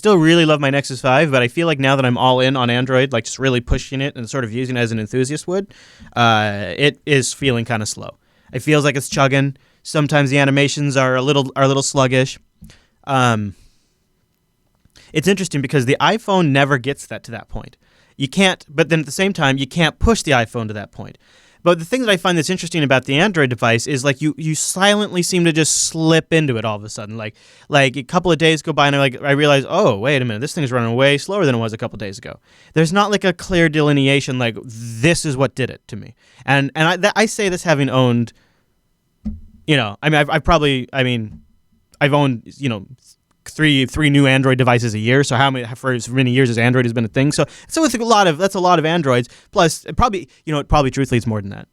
still really love my Nexus 5, but I feel like now that I'm all in on Android, like just really pushing it and sort of using it as an enthusiast would, it is feeling kind of slow. It feels like it's chugging. Sometimes the animations are a little sluggish. It's interesting because the iPhone never gets to that point. You can't, but then at the same time, you can't push the iPhone to that point. But the thing that I find that's interesting about the Android device is like you silently seem to just slip into it all of a sudden. Like a couple of days go by and I realize, oh, wait a minute, this thing's running way slower than it was a couple of days ago. There's not like a clear delineation like this is what did it to me. And I say this having owned, I've owned, three new Android devices a year. So for as many years as Android has been a thing. So it's that's a lot of Androids. Plus, probably truthfully it's more than that.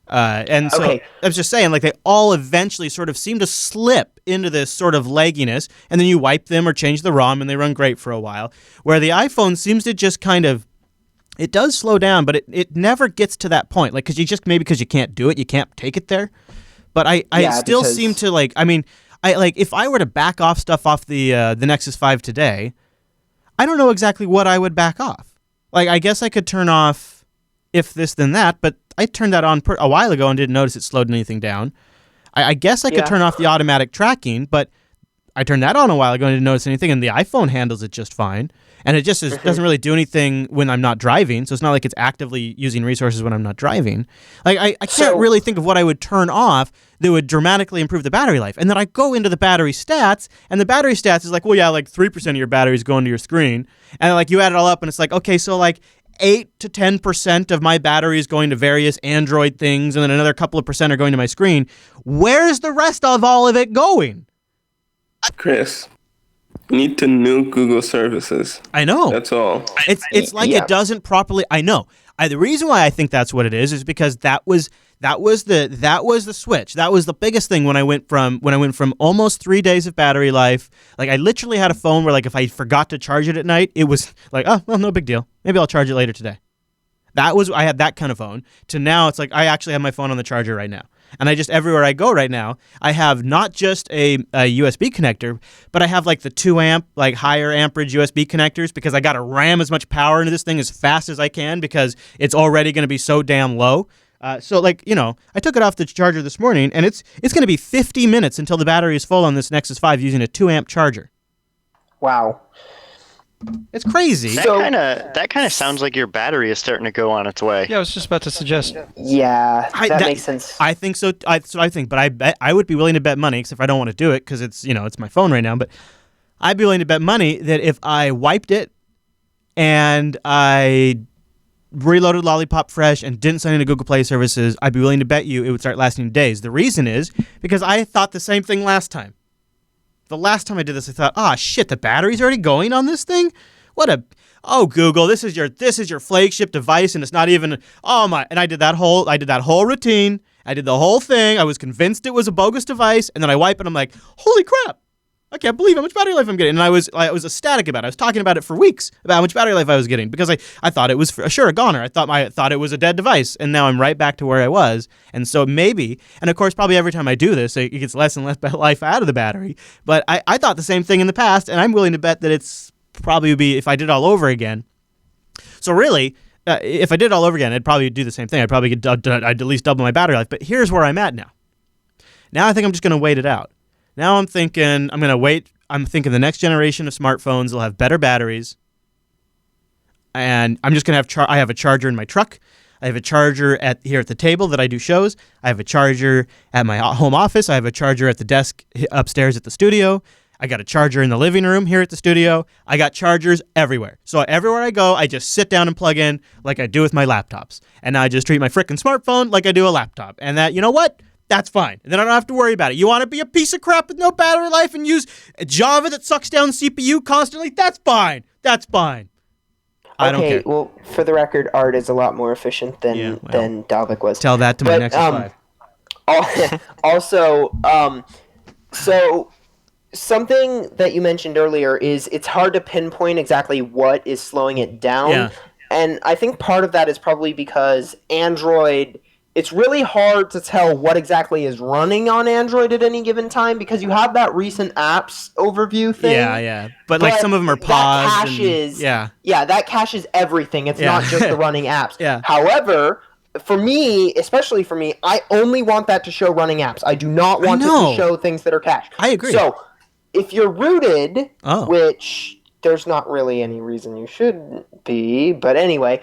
And so I was just saying, like they all eventually sort of seem to slip into this sort of lagginess, and then you wipe them or change the ROM, and they run great for a while. Where the iPhone seems to just kind of, it does slow down, but it never gets to that point. Like because you can't do it, you can't take it there. But I still seem to if I were to back off stuff off the Nexus 5 today, I don't know exactly what I would back off. Like, I guess I could turn off if this then that, but I turned that on a while ago and didn't notice it slowed anything down. I guess I could turn off the automatic tracking, but I turned that on a while ago and didn't notice anything, and the iPhone handles it just fine. And it just doesn't really do anything when I'm not driving, so it's not like it's actively using resources when I'm not driving. Like I can't really think of what I would turn off that would dramatically improve the battery life. And then I go into the battery stats, and the battery stats is like, well, yeah, like 3% of your battery is going to your screen. And like you add it all up, and it's like, okay, so like 8 to 10% of my battery is going to various Android things, and then another couple of percent are going to my screen. Where's the rest of all of it going? Chris, you need to nuke Google services. I know. That's all. It's like it doesn't properly. I know. The reason why I think that's what it is because that was the switch. That was the biggest thing when I went from almost 3 days of battery life. Like I literally had a phone where like if I forgot to charge it at night, it was like, oh, well, no big deal. Maybe I'll charge it later today. I had that kind of phone. To now, it's like I actually have my phone on the charger right now. And I just, everywhere I go right now, I have not just a USB connector, but I have like the 2 amp, like higher amperage USB connectors because I got to ram as much power into this thing as fast as I can because it's already going to be so damn low. So like, I took it off the charger this morning and it's going to be 50 minutes until the battery is full on this Nexus 5 using a 2 amp charger. Wow. It's crazy. That kind of sounds like your battery is starting to go on its way. Yeah, I was just about to suggest. Yeah, that makes sense. I think so. That's what I think. But I would be willing to bet money, except I don't want to do it because it's it's my phone right now. But I'd be willing to bet money that if I wiped it and I reloaded Lollipop fresh and didn't sign into Google Play services, I'd be willing to bet you it would start lasting days. The reason is because I thought the same thing last time. The last time I did this, I thought, shit, the battery's already going on this thing? Google, this is your flagship device, and it's not even, and I did that whole routine. I did the whole thing. I was convinced it was a bogus device, and then I wipe it, and I'm like, holy crap, I can't believe how much battery life I'm getting. And I was ecstatic about it. I was talking about it for weeks, about how much battery life I was getting, because I thought it was sure a goner. I thought it was a dead device, and now I'm right back to where I was. And so maybe, and of course, probably every time I do this, it gets less and less life out of the battery. But I thought the same thing in the past, and I'm willing to bet that it's probably would be if I did it all over again. So really, if I did it all over again, I'd probably do the same thing. I'd at least double my battery life. But here's where I'm at now. Now I think I'm just going to wait it out. Now I'm thinking I'm going to wait. I'm thinking the next generation of smartphones will have better batteries. And I'm just going to have I have a charger in my truck. I have a charger here at the table that I do shows. I have a charger at my home office. I have a charger at the desk upstairs at the studio. I got a charger in the living room here at the studio. I got chargers everywhere. So everywhere I go, I just sit down and plug in like I do with my laptops. And I just treat my frickin' smartphone like I do a laptop. And that, you know what? That's fine. And then I don't have to worry about it. You want to be a piece of crap with no battery life and use Java that sucks down CPU constantly? That's fine. That's fine. I don't care. Well, for the record, Art is a lot more efficient than Dalvik was. Tell that to my Nexus 5. Also, so something that you mentioned earlier is it's hard to pinpoint exactly what is slowing it down. Yeah. And I think part of that is probably because Android it's really hard to tell what exactly is running on Android at any given time because you have that recent apps overview thing. Yeah. But like some of them are paused. That caches, yeah, that caches everything. It's not just the running apps. Yeah. However, for me, especially for me, I only want that to show running apps. I do not want it to show things that are cached. I agree. So, if you're rooted, Oh. which there's not really any reason you should be, but anyway,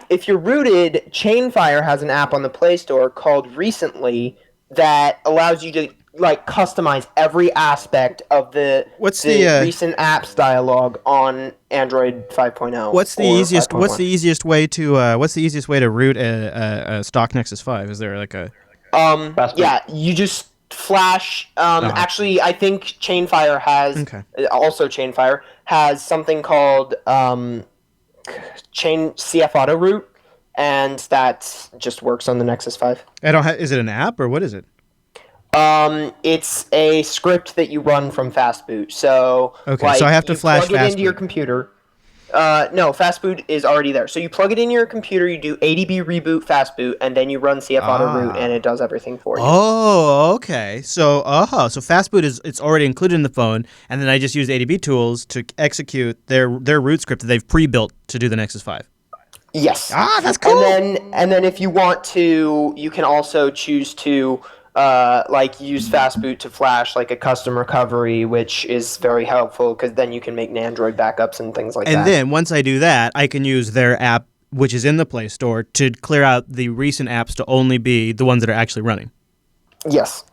if you're rooted, Chainfire has an app on the Play Store called Recently that allows you to like customize every aspect of the recent apps dialogue on Android 5.0. What's the easiest way to root a stock Nexus 5? Is there like a you just flash actually I think Chainfire has also Chainfire has something called CF Auto Root, and that just works on the Nexus 5. Is it an app or what is it? It's a script that you run from Fastboot. So so I have to flash plug it into your computer. No, Fastboot is already there. So you plug it into your computer, you do ADB reboot Fastboot, and then you run CF Auto Root, and it does everything for you. Oh, okay. So Fastboot it's already included in the phone, and then I just use ADB tools to execute their root script that they've pre-built to do the Nexus 5. Yes. That's cool. And then if you want to, you can also choose to use Fastboot to flash like a custom recovery, which is very helpful because then you can make Android backups and things like that. And then once I do that, I can use their app, which is in the Play Store, to clear out the recent apps to only be the ones that are actually running. Yes.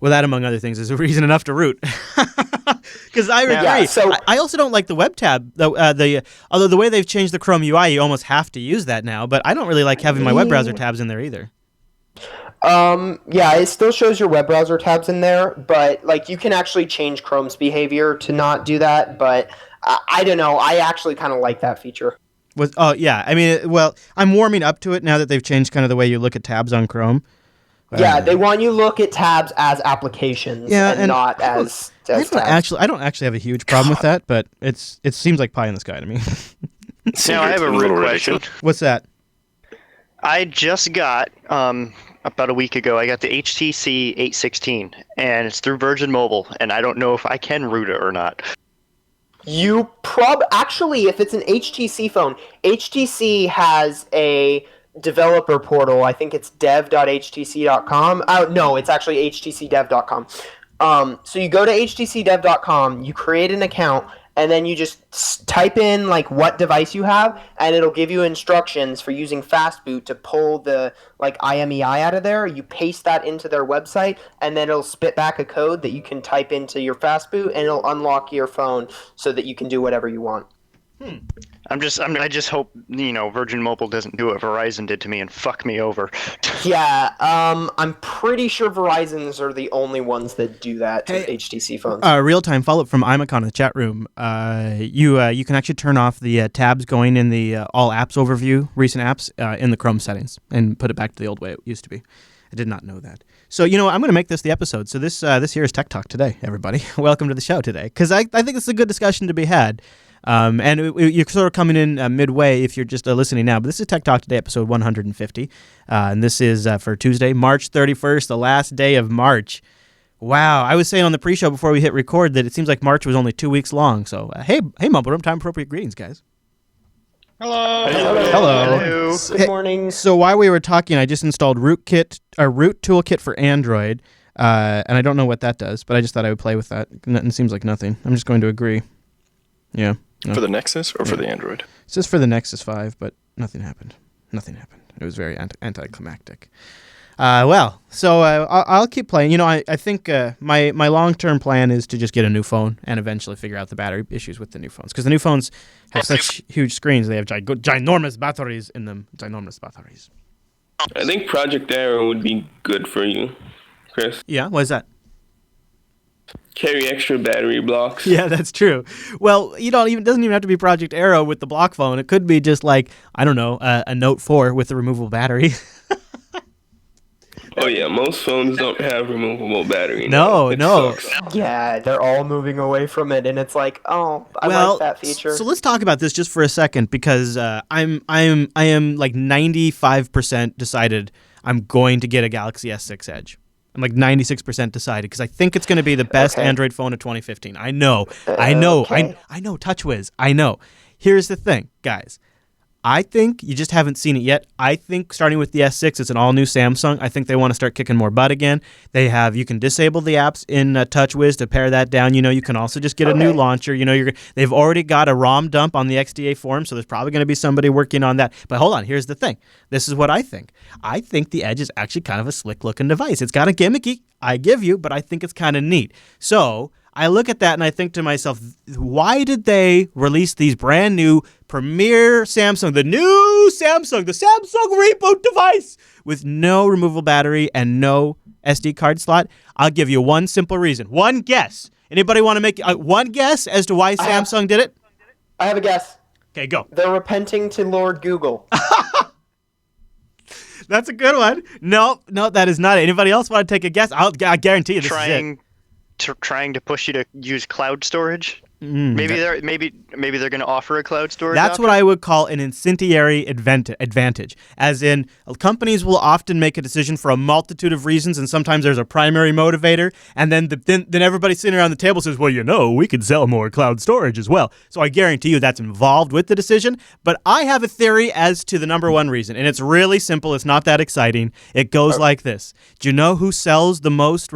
Well, that, among other things, is a reason enough to root. Because I agree. Yeah, so I also don't like the web tab. Although the way they've changed the Chrome UI, you almost have to use that now. But I don't really like having my web browser tabs in there either. It still shows your web browser tabs in there, but like you can actually change Chrome's behavior to not do that. But I don't know. I actually kind of like that feature. I'm warming up to it now that they've changed kind of the way you look at tabs on Chrome. They want you to look at tabs as applications and not as tabs. I don't actually have a huge problem with that, but it seems like pie in the sky to me. Now I have a root question. What's that? I just got about a week ago. I got the HTC 816, and it's through Virgin Mobile, and I don't know if I can root it or not. You actually, if it's an HTC phone, HTC has a developer portal. I think it's dev.htc.com. No, it's actually htcdev.com. So you go to htcdev.com, you create an account, and then you just type in like what device you have, and it'll give you instructions for using Fastboot to pull the like IMEI out of there. You paste that into their website, and then it'll spit back a code that you can type into your Fastboot, and it'll unlock your phone so that you can do whatever you want. I just hope Virgin Mobile doesn't do what Verizon did to me and fuck me over. Yeah, I'm pretty sure Verizon's are the only ones that do that to HTC phones. Real-time follow-up from Imacon in the chat room. You can actually turn off the tabs going in the all apps overview, recent apps, in the Chrome settings and put it back to the old way it used to be. I did not know that. So, I'm going to make this the episode. So this here is Tech Talk Today, everybody. Welcome to the show today, because I think it's a good discussion to be had. And you're sort of coming in midway if you're just listening now. But this is Tech Talk Today, episode 150. And this is for Tuesday, March 31st, the last day of March. Wow. I was saying on the pre-show before we hit record that it seems like March was only 2 weeks long. So, hey, Mumble Room, time-appropriate greetings, guys. Hello. Good morning. So while we were talking, I just installed Root Toolkit for Android. And I don't know what that does, but I just thought I would play with that. It seems like nothing. I'm just going to agree. Yeah. No. For the Nexus or for the Android? It's just for the Nexus 5, but nothing happened. It was very anticlimactic. So I'll keep playing. I think my long-term plan is to just get a new phone and eventually figure out the battery issues with the new phones. Because the new phones have such huge screens. They have ginormous batteries in them. Ginormous batteries. I think Project Arrow would be good for you, Chris. Yeah? What is that? Carry extra battery blocks. Yeah, that's true. Well, it doesn't even have to be Project Arrow with the block phone. It could be just like, I don't know, a Note 4 with a removable battery. Oh yeah, most phones don't have removable battery. No, It no. sucks. Yeah, they're all moving away from it, and it's like, oh, I like that feature. So let's talk about this just for a second because I am like 95% decided I'm going to get a Galaxy S6 Edge. I'm like 96% decided because I think it's going to be the best Okay. Android phone of 2015. I know. Okay. I know, TouchWiz. I know. Here's the thing, guys. I think you just haven't seen it yet. I think starting with the S6, it's an all-new Samsung. I think they want to start kicking more butt again. You can disable the apps in TouchWiz to pare that down. You can also just get a new launcher. They've already got a ROM dump on the XDA forum, so there's probably going to be somebody working on that. But hold on, here's the thing. This is what I think. I think the Edge is actually kind of a slick-looking device. It's kind of gimmicky, I give you, but I think it's kind of neat. So I look at that and I think to myself, why did they release these brand new premier Samsung, the Samsung reboot device with no removable battery and no SD card slot? I'll give you one simple reason. One guess. Anybody want to make one guess as to why Samsung did it? I have a guess. Okay, go. They're repenting to Lord Google. That's a good one. No, that is not it. Anybody else want to take a guess? I guarantee you this is it. Trying to push you to use cloud storage. Maybe they're going to offer a cloud storage. That's option? what I would call an incendiary advantage. As in, companies will often make a decision for a multitude of reasons, and sometimes there's a primary motivator, and then everybody sitting around the table says, well, we could sell more cloud storage as well. So I guarantee you that's involved with the decision. But I have a theory as to the number one reason, and it's really simple. It's not that exciting. It goes like this. Do you know who sells the most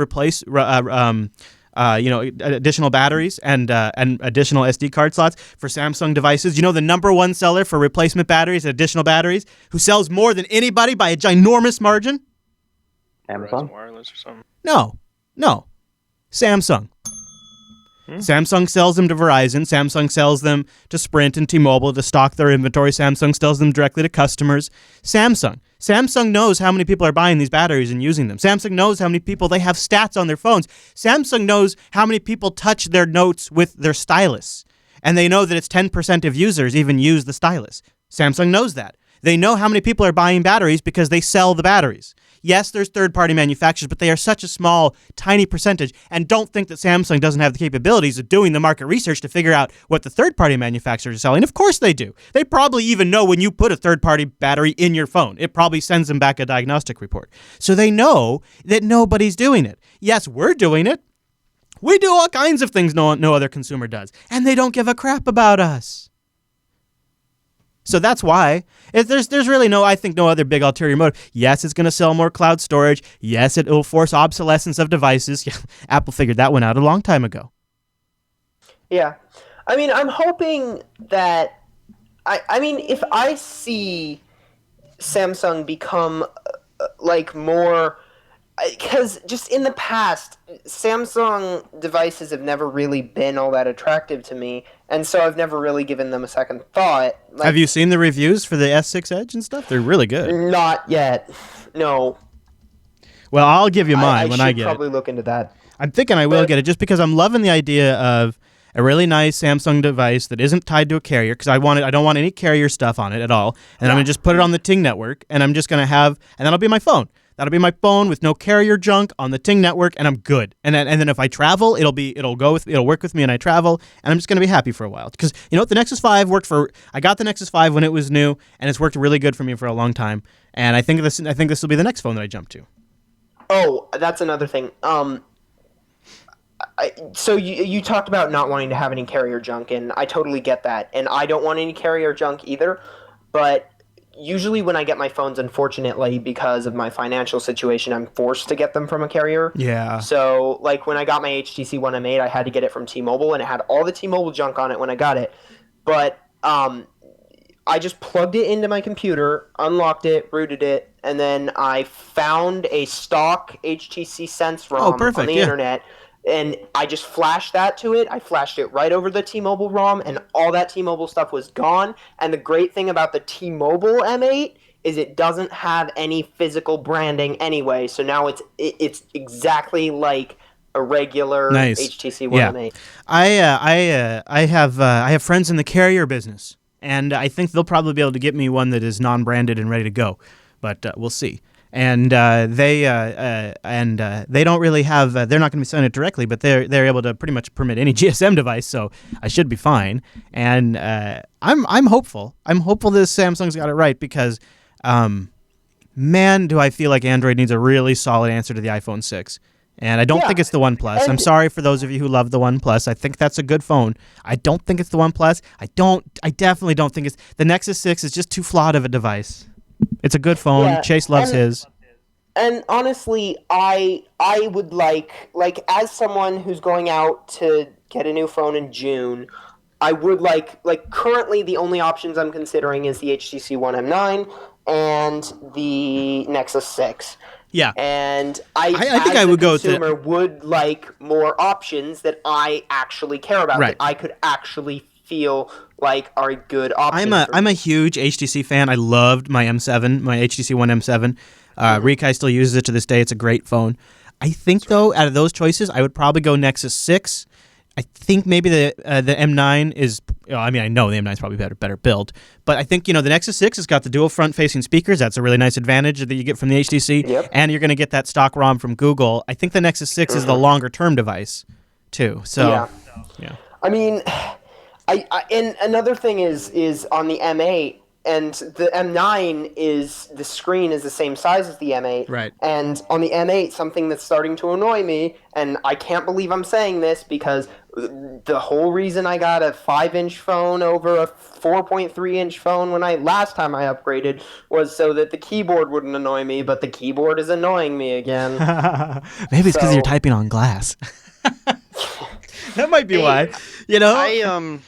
additional batteries and additional SD card slots for Samsung devices? You know the number one seller for replacement batteries and additional batteries, who sells more than anybody by a ginormous margin? Amazon? Wireless or something. No. Samsung. Samsung sells them to Verizon. Samsung sells them to Sprint and T-Mobile to stock their inventory. Samsung sells them directly to customers. Samsung knows how many people are buying these batteries and using them. Samsung knows how many people, they have stats on their phones. Samsung knows how many people touch their notes with their stylus. And they know that it's 10% of users even use the stylus. Samsung knows that. They know how many people are buying batteries because they sell the batteries. Yes, there's third-party manufacturers, but they are such a small, tiny percentage. And don't think that Samsung doesn't have the capabilities of doing the market research to figure out what the third-party manufacturers are selling. Of course they do. They probably even know when you put a third-party battery in your phone. It probably sends them back a diagnostic report. So they know that nobody's doing it. Yes, we're doing it. We do all kinds of things no other consumer does. And they don't give a crap about us. So that's why. There's really no other big ulterior motive. Yes, it's going to sell more cloud storage. Yes, it will force obsolescence of devices. Yeah, Apple figured that one out a long time ago. Yeah. I mean, I'm hoping that... if I see Samsung become, more... Because just in the past, Samsung devices have never really been all that attractive to me, and so I've never really given them a second thought. Have you seen the reviews for the S6 Edge and stuff? They're really good. Not yet. No. Well, I'll give you mine when I get it. I should probably look into that. I'm thinking I will get it just because I'm loving the idea of a really nice Samsung device that isn't tied to a carrier, because I don't want any carrier stuff on it at all. And I'm going to just put it on the Ting network, and I'm just going to have, and that'll be my phone. That'll be my phone with no carrier junk on the Ting network, and I'm good. And then if I travel, it'll work with me, and I travel, and I'm just gonna be happy for a while. Because you know what, the Nexus 5 worked for. I got the Nexus 5 when it was new, and it's worked really good for me for a long time. And I think this will be the next phone that I jump to. Oh, that's another thing. So you talked about not wanting to have any carrier junk, and I totally get that. And I don't want any carrier junk either, but usually when I get my phones, unfortunately, because of my financial situation, I'm forced to get them from a carrier. Yeah. So, when I got my HTC One M8, I had to get it from T-Mobile, and it had all the T-Mobile junk on it when I got it. But I just plugged it into my computer, unlocked it, rooted it, and then I found a stock HTC Sense ROM on the internet. And I just flashed that to it. I flashed it right over the T-Mobile ROM, and all that T-Mobile stuff was gone. And the great thing about the T-Mobile M8 is it doesn't have any physical branding anyway. So now it's exactly like a regular HTC One M8. I have friends in the carrier business, and I think they'll probably be able to get me one that is non-branded and ready to go. But we'll see. And they don't really have. They're not going to be selling it directly, but they're able to pretty much permit any GSM device, so I should be fine. And I'm hopeful. I'm hopeful that Samsung's got it right because, man, do I feel like Android needs a really solid answer to the iPhone 6. And I don't think it's the OnePlus. I'm sorry for those of you who love the OnePlus. I think that's a good phone. I don't think it's the OnePlus. I definitely don't think it's the Nexus 6 is just too flawed of a device. It's a good phone. Yeah, Chase loves his. And honestly, I would like as someone who's going out to get a new phone in June, I would like currently the only options I'm considering is the HTC One M9 and the Nexus 6. Yeah. And I think I would go with consumer would like more options that I actually care about, Right. that I could actually feel like are a good option. I'm a huge HTC fan. I loved my M7, my HTC One M7. Rikai still uses it to this day. It's a great phone. I think though, out of those choices, I would probably go Nexus 6. I think maybe the M9 is. I mean, I know the M9 is probably better built, but I think the Nexus 6 has got the dual front-facing speakers. That's a really nice advantage that you get from the HTC, Yep. and you're going to get that stock ROM from Google. I think the Nexus 6 is the longer-term device, too. So, yeah. I mean, and another thing is on the M8, and the M9 is the screen is the same size as the M8. Right. And on the M8, something that's starting to annoy me, and I can't believe I'm saying this because the whole reason I got a 5-inch phone over a 4.3-inch phone last time I upgraded was so that the keyboard wouldn't annoy me, but the keyboard is annoying me again. Maybe it's because you're typing on glass. That might be why. The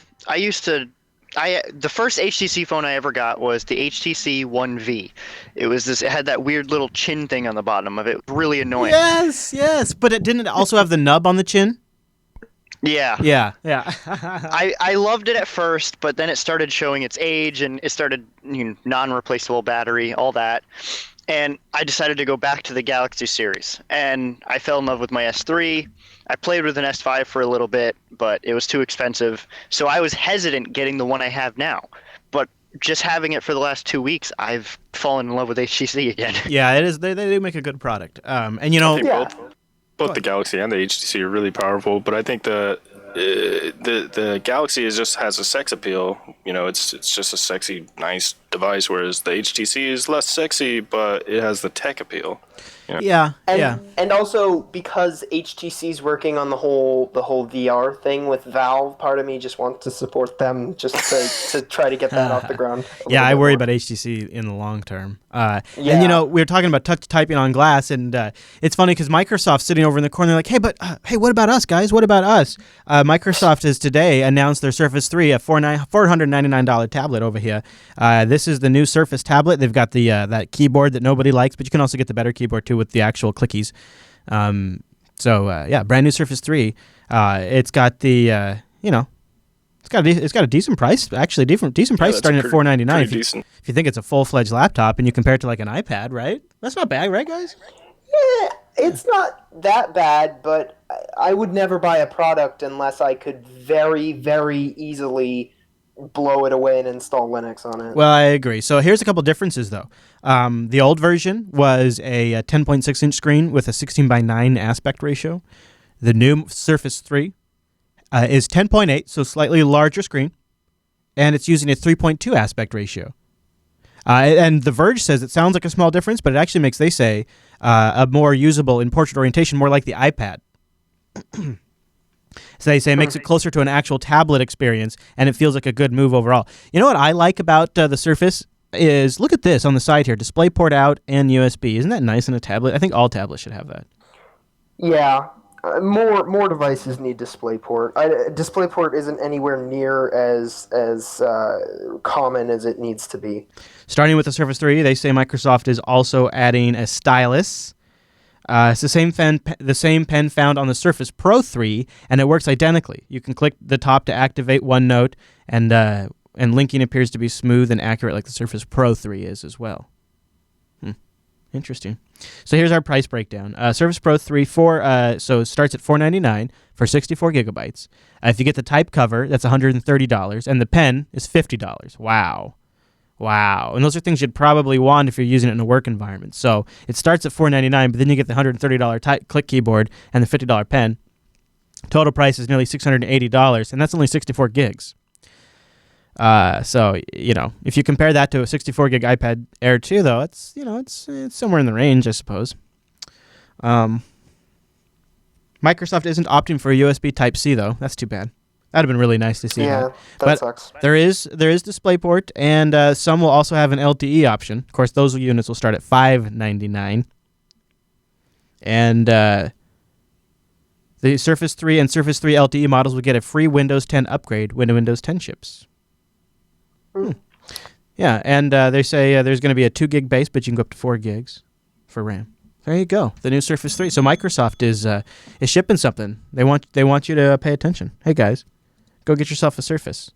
first HTC phone I ever got was the HTC One V. It had that weird little chin thing on the bottom of it. Really annoying. Yes, but it didn't also have the nub on the chin. Yeah. I loved it at first, but then it started showing its age, and it started non-replaceable battery, all that. And I decided to go back to the Galaxy series, and I fell in love with my S3. I played with an S5 for a little bit, but it was too expensive, so I was hesitant getting the one I have now. But just having it for the last 2 weeks, I've fallen in love with HTC again. Yeah, it is. They do make a good product. And I think both the Galaxy and the HTC are really powerful, but I think the Galaxy has a sex appeal. It's just a sexy, nice device, whereas the HTC is less sexy, but it has the tech appeal. Yeah. And also because HTC's working on the whole VR thing with Valve, part of me just wants to support them just to try to get that off the ground. Yeah, I worry about HTC in the long term. And we were talking about touch typing on glass, and it's funny because Microsoft's sitting over in the corner like, hey, what about us, guys? What about us? Microsoft has today announced their Surface 3, a $499 tablet over here. This is the new Surface tablet. They've got the that keyboard that nobody likes, but you can also get the better keyboard too with the actual clickies. Brand new Surface 3. It's got the it's got a decent price, actually. Decent price, starting at $499. If you think it's a full-fledged laptop and you compare it to like an iPad, right? That's not bad, right, guys? Yeah, it's not that bad, but I would never buy a product unless I could very, very easily blow it away and install Linux on it. Well, I agree. So here's a couple differences, though. The old version was a 10.6-inch screen with a 16:9 aspect ratio. The new Surface 3 is 10.8, so slightly larger screen, and it's using a 3.2 aspect ratio. And The Verge says it sounds like a small difference, but it actually makes, they say, a more usable in portrait orientation, more like the iPad. So they say it makes it closer to an actual tablet experience, and it feels like a good move overall. You know what I like about the Surface is, look at this on the side here, DisplayPort out and USB. Isn't that nice in a tablet? I think all tablets should have that. Yeah. More devices need DisplayPort. DisplayPort isn't anywhere near as common as it needs to be. Starting with the Surface 3, they say Microsoft is also adding a stylus. It's the same pen found on the Surface Pro 3, and it works identically. You can click the top to activate OneNote, and linking appears to be smooth and accurate like the Surface Pro 3 is as well. Interesting. So here's our price breakdown. Surface Pro 3 so it starts at $499 for 64 gigabytes. If you get the type cover, that's $130, and the pen is $50. Wow. Wow. And those are things you'd probably want if you're using it in a work environment. So it starts at $499, but then you get the $130 click keyboard and the $50 pen. Total price is nearly $680, and that's only 64 gigs. So, if you compare that to a 64 gig iPad Air 2, though, it's somewhere in the range, I suppose. Microsoft isn't opting for a USB Type-C, though. That's too bad. That'd have been really nice to see. Yeah, that sucks. There is DisplayPort, and some will also have an LTE option. Of course, those units will start at $599. And the Surface 3 and Surface 3 LTE models will get a free Windows 10 upgrade when Windows 10 ships. Yeah, and they say there's going to be a 2 gig base, but you can go up to 4 gigs for RAM. There you go, the new Surface 3. So Microsoft is shipping something. They want you to pay attention. Hey guys, go get yourself a Surface.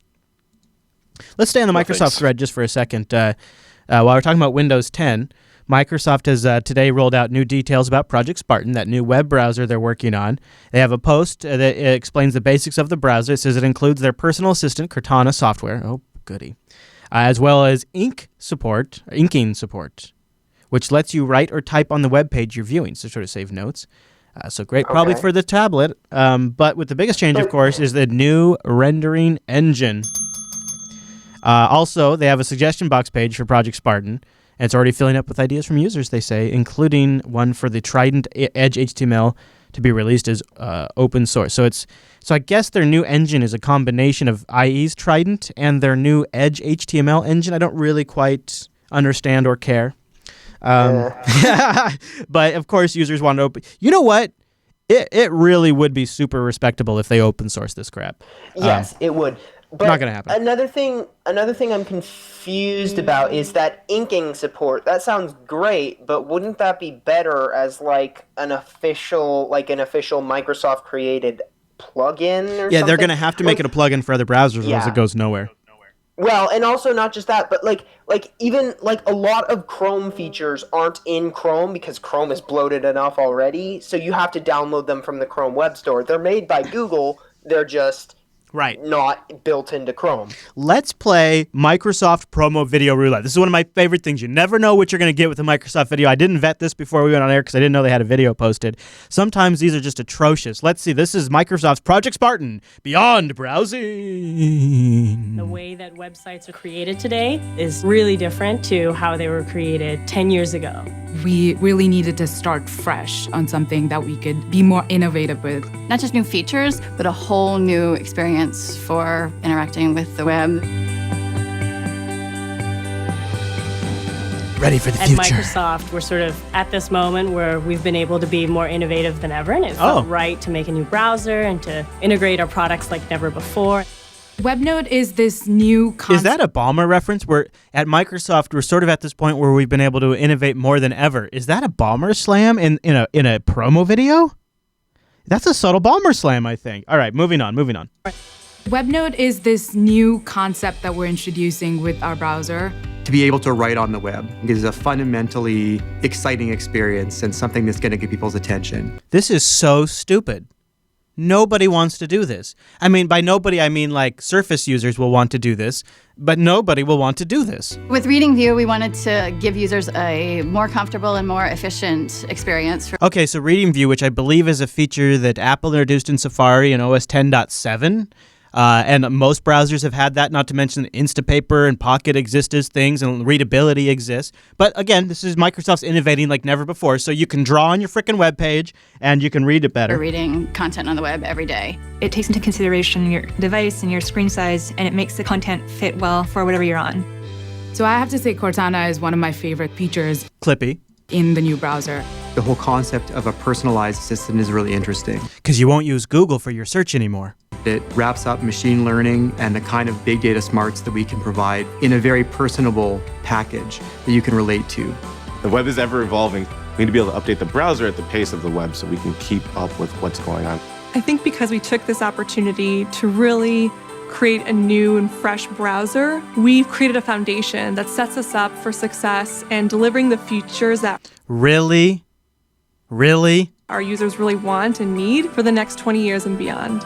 Let's stay on the Microsoft thread just for a second. While we're talking about Windows 10, Microsoft has today rolled out new details about Project Spartan, that new web browser they're working on. They have a post that explains the basics of the browser. It says it includes their personal assistant, Cortana software. Oh, goody. As well as inking support, which lets you write or type on the web page you're viewing, so sort of save notes. So great, probably for the tablet. But with the biggest change, of course, is the new rendering engine. Also, they have a suggestion box page for Project Spartan, and it's already filling up with ideas from users, they say, including one for the Trident Edge HTML to be released as open source. So I guess their new engine is a combination of IE's Trident and their new Edge HTML engine. I don't really quite understand or care. But of course, users want to open. You know what? It really would be super respectable if they open source this crap. Yes, it would. But not going to happen. Another thing I'm confused about is that inking support. That sounds great, but wouldn't that be better as an official Microsoft created plugin or something? Yeah, they're going to have to make it a plugin for other browsers, or else it goes nowhere. Well, and also not just that, but even a lot of Chrome features aren't in Chrome because Chrome is bloated enough already, so you have to download them from the Chrome Web Store. They're made by Google, they're just not built into Chrome. Let's play Microsoft promo video roulette. This is one of my favorite things. You never know what you're going to get with a Microsoft video. I didn't vet this before we went on air because I didn't know they had a video posted. Sometimes these are just atrocious. Let's see. This is Microsoft's Project Spartan Beyond Browsing. The way that websites are created today is really different to how they were created 10 years ago. We really needed to start fresh on something that we could be more innovative with. Not just new features, but a whole new experience for interacting with the web. Ready for the future. At Microsoft, we're sort of at this moment where we've been able to be more innovative than ever, and it felt right to make a new browser and to integrate our products like never before. WebNode is this new concept. Is that a Balmer reference? Where at Microsoft, we're sort of at this point where we've been able to innovate more than ever. Is that a Balmer slam in a promo video? That's a subtle Balmer slam, I think. All right, moving on. WebNode is this new concept that we're introducing with our browser. To be able to write on the web is a fundamentally exciting experience and something that's going to get people's attention. This is so stupid. Nobody wants to do this. I mean, by nobody, I mean Surface users will want to do this, but nobody will want to do this. With Reading View, we wanted to give users a more comfortable and more efficient experience. Okay, so Reading View, which I believe is a feature that Apple introduced in Safari in OS 10.7, and most browsers have had that, not to mention Instapaper and Pocket exist as things, and readability exists. But again, this is Microsoft's innovating like never before, so you can draw on your frickin' web page, and you can read it better. We're reading content on the web every day. It takes into consideration your device and your screen size, and it makes the content fit well for whatever you're on. So I have to say Cortana is one of my favorite features. Clippy. In the new browser. The whole concept of a personalized assistant is really interesting. Because you won't use Google for your search anymore. It wraps up machine learning and the kind of big data smarts that we can provide in a very personable package that you can relate to. The web is ever evolving. We need to be able to update the browser at the pace of the web so we can keep up with what's going on. I think because we took this opportunity to really create a new and fresh browser, we've created a foundation that sets us up for success and delivering the features that Really? our users really want and need for the next 20 years and beyond.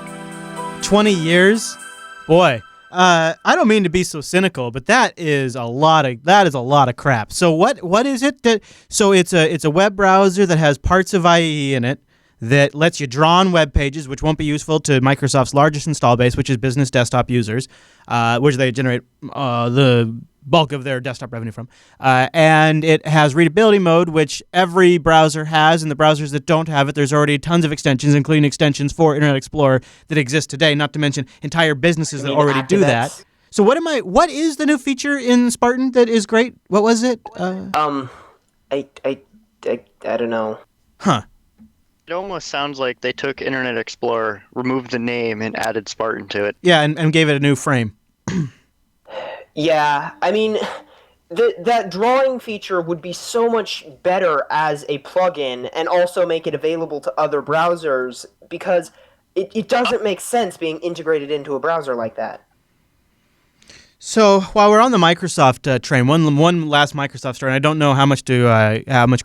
20 years? Boy, I don't mean to be so cynical, but that is a lot of crap. So what is it? So it's a web browser that has parts of IE in it that lets you draw on web pages, which won't be useful to Microsoft's largest install base, which is business desktop users, which they generate the bulk of their desktop revenue from. And it has readability mode, which every browser has, and the browsers that don't have it, there's already tons of extensions, including extensions for Internet Explorer that exist today, not to mention entire businesses that already do that. So what is the new feature in Spartan that is great? What was it? I don't know. Huh. It almost sounds like they took Internet Explorer, removed the name, and added Spartan to it. Yeah, and gave it a new frame. Yeah, I mean, that drawing feature would be so much better as a plugin and also make it available to other browsers because it doesn't make sense being integrated into a browser like that. So while we're on the Microsoft train, one last Microsoft story, and I don't know how much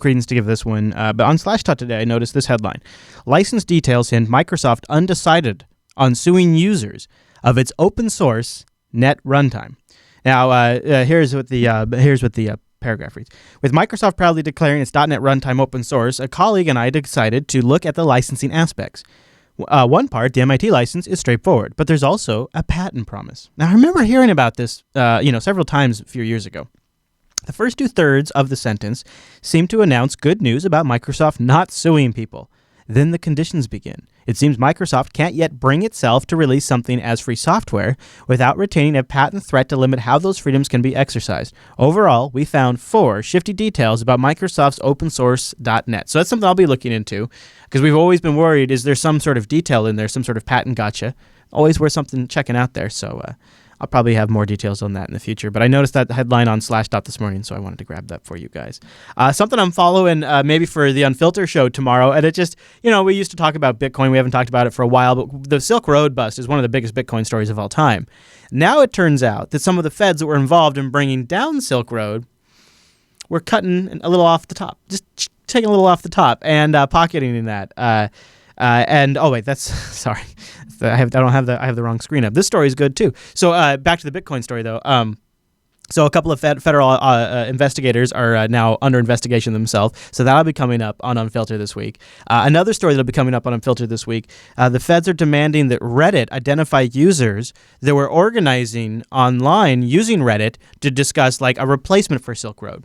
credence to give this one, but on Slashdot today, I noticed this headline: license details hint Microsoft undecided on suing users of its open source net runtime. Now, here's what the paragraph reads. With Microsoft proudly declaring its .NET runtime open source, a colleague and I decided to look at the licensing aspects. One part, the MIT license, is straightforward, but there's also a patent promise. Now, I remember hearing about this, several times a few years ago. The first 2/3 of the sentence seem to announce good news about Microsoft not suing people. Then the conditions begin. It seems Microsoft can't yet bring itself to release something as free software without retaining a patent threat to limit how those freedoms can be exercised. Overall, we found 4 shifty details about Microsoft's open source .NET. So that's something I'll be looking into because we've always been worried, is there some sort of detail in there, some sort of patent gotcha? Always worth something checking out there. So I'll probably have more details on that in the future. But I noticed that headline on Slashdot this morning, so I wanted to grab that for you guys. Something I'm following maybe for the Unfiltered show tomorrow, and it just, we used to talk about Bitcoin. We haven't talked about it for a while, but the Silk Road bust is one of the biggest Bitcoin stories of all time. Now it turns out that some of the feds that were involved in bringing down Silk Road were cutting a little off the top, just taking a little off the top and pocketing that. And oh wait, that's sorry. I have the wrong screen up. This story is good too. So back to the Bitcoin story though. So a couple of federal investigators are now under investigation themselves. So that'll be coming up on Unfiltered this week. Another story that'll be coming up on Unfiltered this week. The feds are demanding that Reddit identify users that were organizing online using Reddit to discuss like a replacement for Silk Road.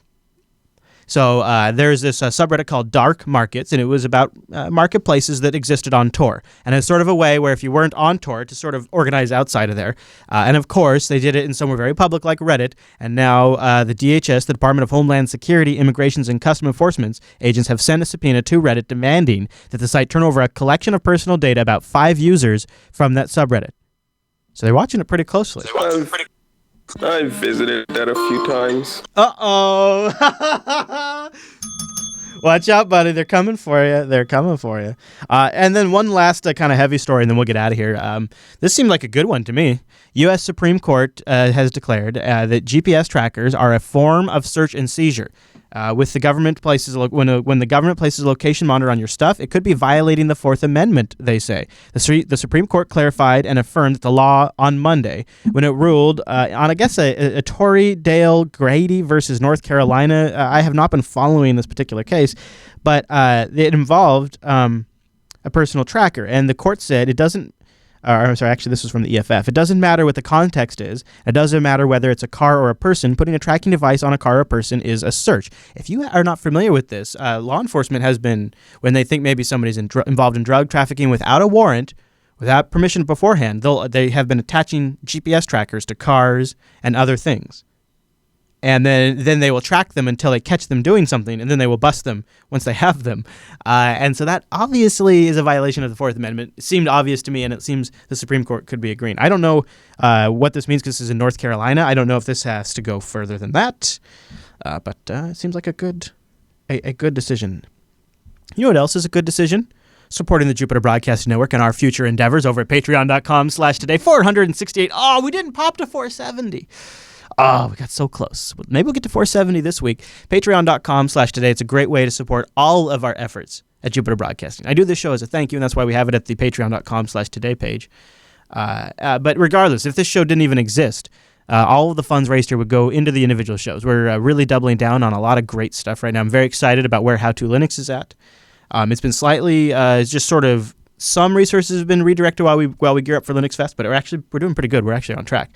So there's this subreddit called Dark Markets, and it was about marketplaces that existed on Tor. And it's sort of a way where if you weren't on Tor to sort of organize outside of there. And of course, they did it in somewhere very public like Reddit. And now the DHS, the Department of Homeland Security, Immigrations and Customs Enforcement agents have sent a subpoena to Reddit demanding that the site turn over a collection of personal data about 5 users from that subreddit. So they're watching it pretty closely. I visited that a few times. Uh-oh. Watch out, buddy. They're coming for you. And then one last kind of heavy story, and then we'll get out of here. This seemed like a good one to me. U.S. Supreme Court has declared that GPS trackers are a form of search and seizure. With the government places when the government places a location monitor on your stuff, it could be violating the Fourth Amendment, they say. The Supreme Court clarified and affirmed the law on Monday when it ruled on, I guess, a Tory Dale Grady versus North Carolina. I have not been following this particular case, but it involved a personal tracker, and the court said it doesn't. I'm sorry, actually, this was from the EFF. It doesn't matter what the context is. It doesn't matter whether it's a car or a person. Putting a tracking device on a car or a person is a search. If you are not familiar with this, law enforcement has been, when they think maybe somebody's involved in drug trafficking without a warrant, without permission beforehand, they have been attaching GPS trackers to cars and other things. And then they will track them until they catch them doing something, and then they will bust them once they have them. And so that obviously is a violation of the Fourth Amendment. It seemed obvious to me, and it seems the Supreme Court could be agreeing. I don't know what this means because this is in North Carolina. I don't know if this has to go further than that, but it seems like a good decision. You know what else is a good decision? Supporting the Jupiter Broadcasting Network and our future endeavors over at patreon.com/today. 468. Oh, we didn't pop to 470. Oh, we got so close. Maybe we'll get to 470 this week. Patreon.com/today. It's a great way to support all of our efforts at Jupiter Broadcasting. I do this show as a thank you, and that's why we have it at the patreon.com/today page. But regardless, if this show didn't even exist, all of the funds raised here would go into the individual shows. We're really doubling down on a lot of great stuff right now. I'm very excited about where How To Linux is at. It's been slightly just sort of some resources have been redirected while we gear up for Linux Fest, but we're doing pretty good. We're actually on track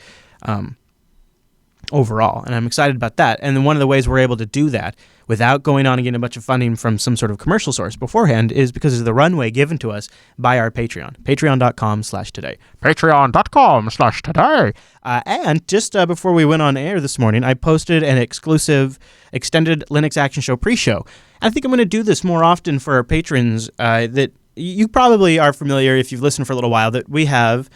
overall, and I'm excited about that. And then one of the ways we're able to do that without going on and getting a bunch of funding from some sort of commercial source beforehand is because of the runway given to us by our Patreon. Patreon.com/today. Patreon.com/today. And just before we went on air this morning, I posted an exclusive extended Linux Action Show pre-show. I think I'm going to do this more often for our patrons that you probably are familiar if you've listened for a little while that we have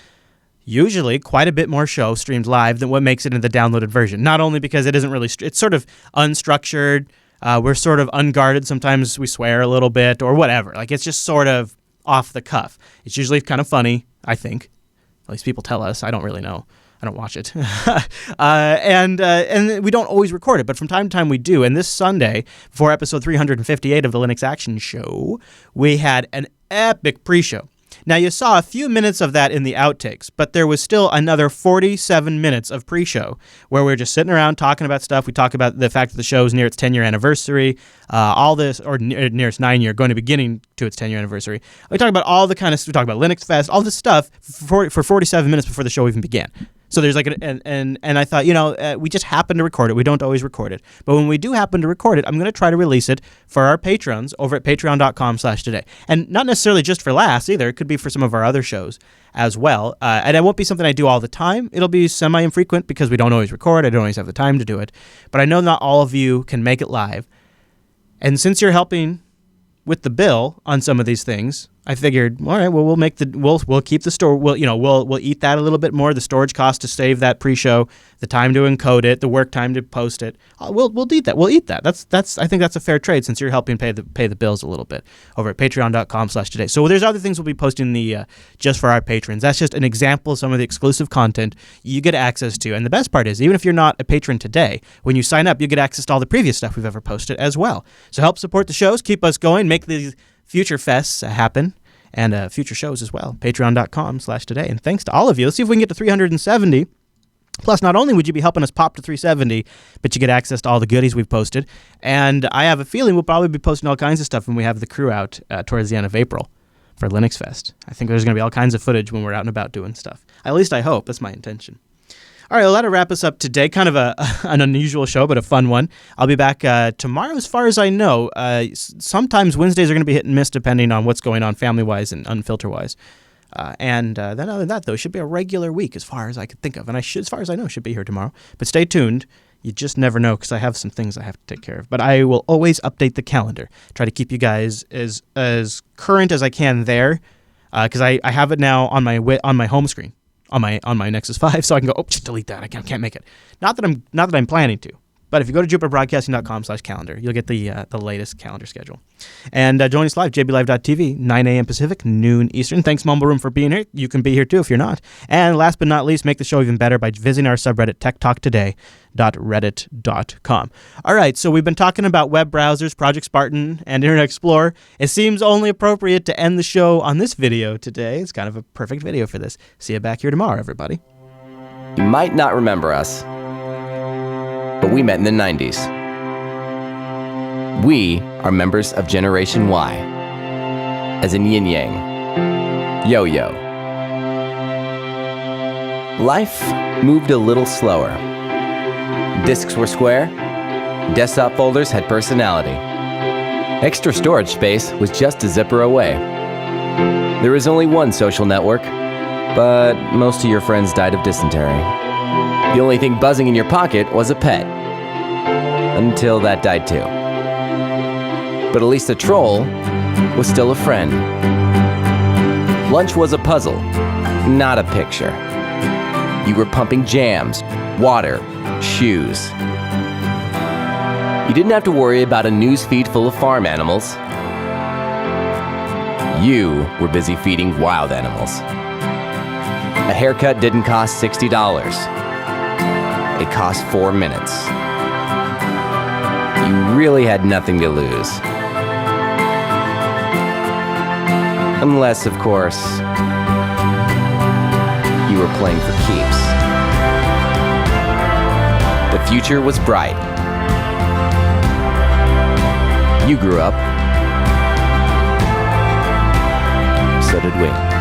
usually quite a bit more show streamed live than what makes it in the downloaded version. Not only because it isn't really, it's sort of unstructured, we're sort of unguarded, sometimes we swear a little bit or whatever. Like it's just sort of off the cuff. It's usually kind of funny, I think. At least people tell us. I don't really know. I don't watch it. And we don't always record it, but from time to time we do. And this Sunday, for episode 358 of the Linux Action Show, we had an epic pre-show. Now, you saw a few minutes of that in the outtakes, but there was still another 47 minutes of pre-show where we were just sitting around talking about stuff. We talk about the fact that the show's near its 10-year anniversary, all this, or near its 9-year, going to beginning to its 10-year anniversary. We talk about all the kind of, we talk about Linux Fest, all this stuff for 47 minutes before the show even began. So there's like and I thought, we just happen to record it. We don't always record it. But when we do happen to record it, I'm going to try to release it for our patrons over at patreon.com/today. And not necessarily just for laughs either. It could be for some of our other shows as well. And it won't be something I do all the time. It'll be semi-infrequent because we don't always record. I don't always have the time to do it. But I know not all of you can make it live. And since you're helping with the bill on some of these things, I figured, all right, well, we'll keep the store. We'll eat that a little bit more. The storage cost to save that pre-show, the time to encode it, the work time to post it. We'll eat that. We'll eat that. That's. I think that's a fair trade since you're helping pay the bills a little bit over at patreon.com/today. So there's other things we'll be posting just for our patrons. That's just an example of some of the exclusive content you get access to. And the best part is, even if you're not a patron today, when you sign up, you get access to all the previous stuff we've ever posted as well. So help support the shows, keep us going, make these future fests happen, and future shows as well. Patreon.com/today. And thanks to all of you. Let's see if we can get to 370. Plus, not only would you be helping us pop to 370, but you get access to all the goodies we've posted. And I have a feeling we'll probably be posting all kinds of stuff when we have the crew out towards the end of April for Linux Fest. I think there's going to be all kinds of footage when we're out and about doing stuff. At least I hope. That's my intention. All right, well, that'll wrap us up today. Kind of an unusual show, but a fun one. I'll be back tomorrow, as far as I know. Sometimes Wednesdays are going to be hit and miss, depending on what's going on family-wise and unfilter-wise. Then other than that, though, it should be a regular week, as far as I could think of. And as far as I know, should be here tomorrow. But stay tuned. You just never know, because I have some things I have to take care of. But I will always update the calendar. Try to keep you guys as current as I can there, because I have it now on my home screen. On my Nexus 5, so I can go, just delete that. I can't make it. Not that I'm planning to, but if you go to jupiterbroadcasting.com/calendar, you'll get the latest calendar schedule. And join us live, jblive.tv, 9 a.m. Pacific, noon Eastern. Thanks, Mumble Room, for being here. You can be here too if you're not. And last but not least, make the show even better by visiting our subreddit, techtalktoday.reddit.com. All right, so we've been talking about web browsers, Project Spartan, and Internet Explorer. It seems only appropriate to end the show on this video today. It's kind of a perfect video for this. See you back here tomorrow, everybody. You might not remember us, but we met in the 90s. We are members of Generation Y, as in yin yang, yo-yo. Life moved a little slower. Disks were square, desktop folders had personality. Extra storage space was just a zipper away. There was only one social network, but most of your friends died of dysentery. The only thing buzzing in your pocket was a pet. Until that died too. But at least the troll was still a friend. Lunch was a puzzle, not a picture. You were pumping jams, water, shoes. You didn't have to worry about a news feed full of farm animals. You were busy feeding wild animals. A haircut didn't cost $60. It cost 4 minutes. You really had nothing to lose. Unless, of course, you were playing for keeps. The future was bright. You grew up. So did we.